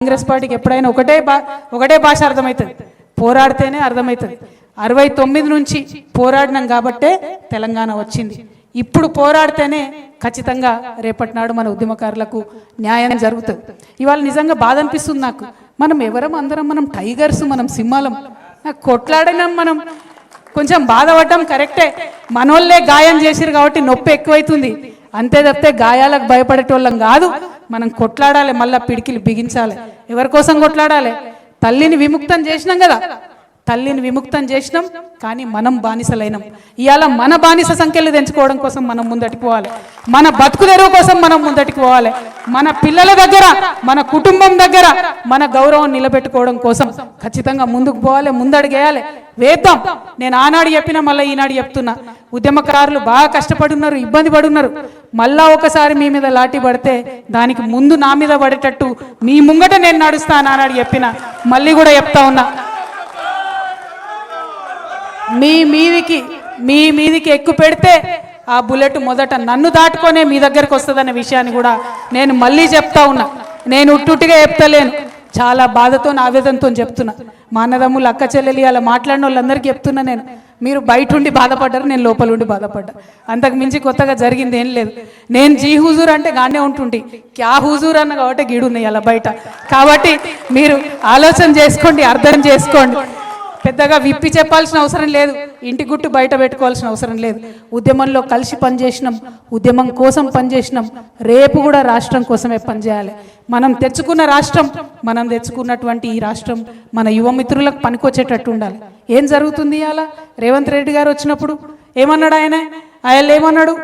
కాంగ్రెస్ పార్టీకి ఎప్పుడైనా ఒకటే భాష అర్థమవుతుంది, పోరాడితేనే అర్థమవుతుంది. 69 నుంచి పోరాడినాం కాబట్టే తెలంగాణ వచ్చింది. ఇప్పుడు పోరాడితేనే ఖచ్చితంగా రేపటి నాడు మన ఉద్యమకారులకు న్యాయం జరుగుతుంది. ఇవాళ నిజంగా బాధ అనిపిస్తుంది నాకు. మనం ఎవరం అందరం మనం టైగర్స్, మనం సింహాలం. నాకు కొట్లాడినాం, మనం కొంచెం బాధపడ్డాం కరెక్టే. మనోళ్ళే గాయం చేసిరు కాబట్టి నొప్పి ఎక్కువైతుంది. అంతే తప్పితే గాయాలకు భయపడేటోళ్ళం కాదు. మనం కొట్లాడాలి, మళ్ళీ పిడికిలు బిగించాలి. ఎవరి కోసం కొట్లాడాలి? తల్లిని విముక్తం చేసినాం కదా, తల్లిని విముక్తం చేసినాం, కానీ మనం బానిసలైనాం. ఇవాళ మన బానిస సంఖ్యలు తెంచుకోవడం కోసం మనం ముందటికి పోవాలి. మన బతుకు తెరువు కోసం మనం ముందటికి పోవాలి. మన పిల్లల దగ్గర, మన కుటుంబం దగ్గర మన గౌరవం నిలబెట్టుకోవడం కోసం ఖచ్చితంగా ముందుకు పోవాలి, ముందడుగేయాలి, వేద్దాం. నేను ఆనాడు చెప్పినా మళ్ళీ ఈనాడు చెప్తున్నా, ఉద్యమకారులు బాగా కష్టపడున్నారు, ఇబ్బంది పడున్నారు. మళ్ళా ఒకసారి మీ మీద లాఠీ పడితే దానికి ముందు నా మీద పడేటట్టు మీ ముంగట నేను నడుస్తాను ఆనాడు చెప్పిన, మళ్ళీ కూడా చెప్తా ఉన్నా. మీ మీదికి ఎక్కువ పెడితే ఆ బుల్లెట్ మొదట నన్ను దాటుకొనే మీ దగ్గరకు వస్తుందనే విషయాన్ని కూడా నేను మళ్ళీ చెప్తా ఉన్నా. నేను ఉట్టుగా చెప్తలేను, చాలా బాధతో ఆవేదనతో చెప్తున్నా. మా అన్నదమ్ములు, అక్క చెల్లెలు అలా మాట్లాడిన వాళ్ళందరికీ చెప్తున్నా. నేను, మీరు బయట ఉండి బాధపడ్డారు, నేను లోపల ఉండి బాధపడ్డా. అంతకు మించి కొత్తగా జరిగింది ఏం లేదు. నేను జీ హుజూర్ అంటే గానే ఉంటుంటే, క్యా హుజూర్ అన్న కాబట్టి గీడున్నాయి అలా బయట. కాబట్టి మీరు ఆలోచన చేసుకోండి, అర్థం చేసుకోండి. పెద్దగా విప్పి చెప్పాల్సిన అవసరం లేదు, ఇంటి గుట్టు బయట పెట్టుకోవాల్సిన అవసరం లేదు. ఉద్యమంలో కలిసి పనిచేసినాం, ఉద్యమం కోసం పనిచేసినాం, రేపు కూడా రాష్ట్రం కోసమే పనిచేయాలి. మనం తెచ్చుకున్న రాష్ట్రం, మనం తెచ్చుకున్నటువంటి ఈ రాష్ట్రం మన యువమిత్రులకు పనికొచ్చేటట్టు ఉండాలి. ఏం జరుగుతుంది అలా? రేవంత్ రెడ్డి గారు వచ్చినప్పుడు ఏమన్నాడు ఆయన ఏమన్నాడు?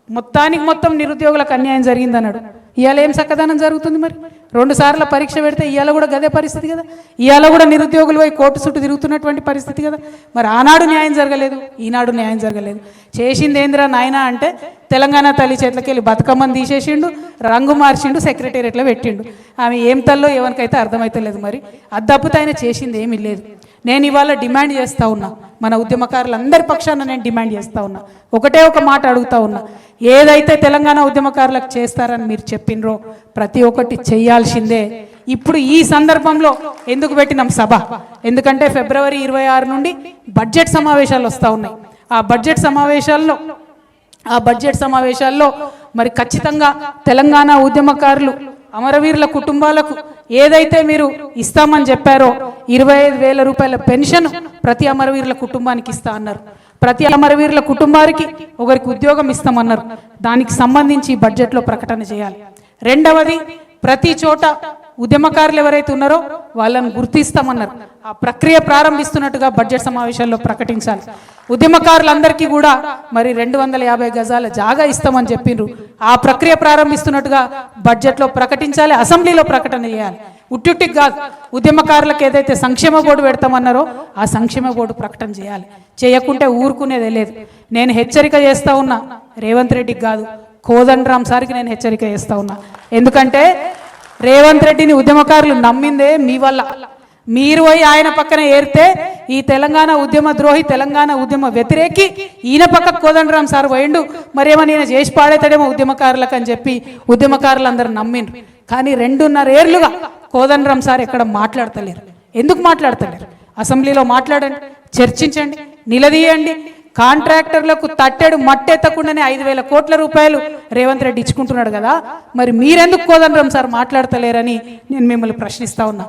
మొత్తానికి మొత్తం నిరుద్యోగులకు అన్యాయం జరిగిందన్నాడు. ఇవాళ ఏం చక్కదనం జరుగుతుంది? మరి 2 సార్లు పరీక్ష పెడితే ఇవాళ కూడా గదే పరిస్థితి కదా. ఇవాళ కూడా నిరుద్యోగులు పోయి కోర్టు చుట్టూ తిరుగుతున్నటువంటి పరిస్థితి కదా. మరి ఆనాడు న్యాయం జరగలేదు, ఈనాడు న్యాయం జరగలేదు. చేసింది ఏందిరా నాయన అంటే, తెలంగాణ తల్లి చేతులకి వెళ్ళి బతుకమ్మని తీసేసిండు, రంగు మార్చిండు, సెక్రటేరియట్లో పెట్టిండు. ఆమె ఏం తల్లో ఎవరికైతే అర్థమైతలేదు. మరి అది తప్పితే ఆయన చేసింది ఏమీ లేదు. నేను ఇవాళ డిమాండ్ చేస్తూ ఉన్నా, మన ఉద్యమకారులందరి పక్షాన నేను డిమాండ్ చేస్తూ ఉన్నా. ఒకటే ఒక మాట అడుగుతా ఉన్నా, ఏదైతే తెలంగాణ ఉద్యమకారులకు చేస్తారని మీరు చెప్పినరో ప్రతి ఒక్కటి చేయాల్సిందే. ఇప్పుడు ఈ సందర్భంలో ఎందుకు పెట్టినాం సభ? ఎందుకంటే ఫిబ్రవరి 26 నుండి బడ్జెట్ సమావేశాలు వస్తూ ఉన్నాయి. ఆ బడ్జెట్ సమావేశాల్లో మరి ఖచ్చితంగా తెలంగాణ ఉద్యమకారులు, అమరవీరుల కుటుంబాలకు ఏదైతే మీరు ఇస్తామని చెప్పారో 25,000 రూపాయల పెన్షన్ ప్రతి అమరవీరుల కుటుంబానికి ఇస్తా అన్నారు. ప్రతి అమరవీరుల కుటుంబానికి ఒకరికి ఉద్యోగం ఇస్తామన్నారు. దానికి సంబంధించి బడ్జెట్లో ప్రకటన చేయాలి. రెండవది, ప్రతి చోట ఉద్యమకారులు ఎవరైతే ఉన్నారో వాళ్ళని గుర్తిస్తామన్నారు. ఆ ప్రక్రియ ప్రారంభిస్తున్నట్టుగా బడ్జెట్ సమావేశాల్లో ప్రకటించాలి. ఉద్యమకారులందరికీ కూడా మరి 250 గజాల జాగా ఇస్తామని చెప్పిండ్రు. ఆ ప్రక్రియ ప్రారంభిస్తున్నట్టుగా బడ్జెట్లో ప్రకటించాలి, అసెంబ్లీలో ప్రకటన చేయాలి. ఉట్టికి కాదు, ఉద్యమకారులకు ఏదైతే సంక్షేమ బోర్డు పెడతామన్నారో ఆ సంక్షేమ బోర్డు ప్రకటన చేయాలి. చేయకుంటే ఊరుకునేదే లేదు. నేను హెచ్చరిక చేస్తా ఉన్నా, రేవంత్ రెడ్డికి కాదు, కోదండరామ్ సార్కి నేను హెచ్చరిక చేస్తా ఉన్నా. ఎందుకంటే రేవంత్ రెడ్డిని ఉద్యమకారులు నమ్మిందే మీ వల్ల. మీరు పోయి ఆయన పక్కన ఏరితే ఈ తెలంగాణ ఉద్యమ ద్రోహి, తెలంగాణ ఉద్యమ వ్యతిరేకి ఈయన పక్క కోదండరామ్ సార్ పోయిండు, మరేమో నేను చేసి పాడేతాడేమో ఉద్యమకారులకు అని చెప్పి ఉద్యమకారులు అందరూ నమ్మిండ్రు. కానీ 2.5 ఏళ్లుగా కోదండరామ్ సార్ ఎక్కడ మాట్లాడతలేరు. ఎందుకు మాట్లాడతలేరు? అసెంబ్లీలో మాట్లాడండి, చర్చించండి, నిలదీయండి. కాంట్రాక్టర్లకు తట్టెడు మట్టెత్తకుండానే 5,000 కోట్ల రూపాయలు రేవంత్ రెడ్డి ఇచ్చుకుంటున్నాడు కదా. మరి మీరెందుకు కోదండరామ్ సార్ మాట్లాడతలేరని నేను మిమ్మల్ని ప్రశ్నిస్తా ఉన్నా.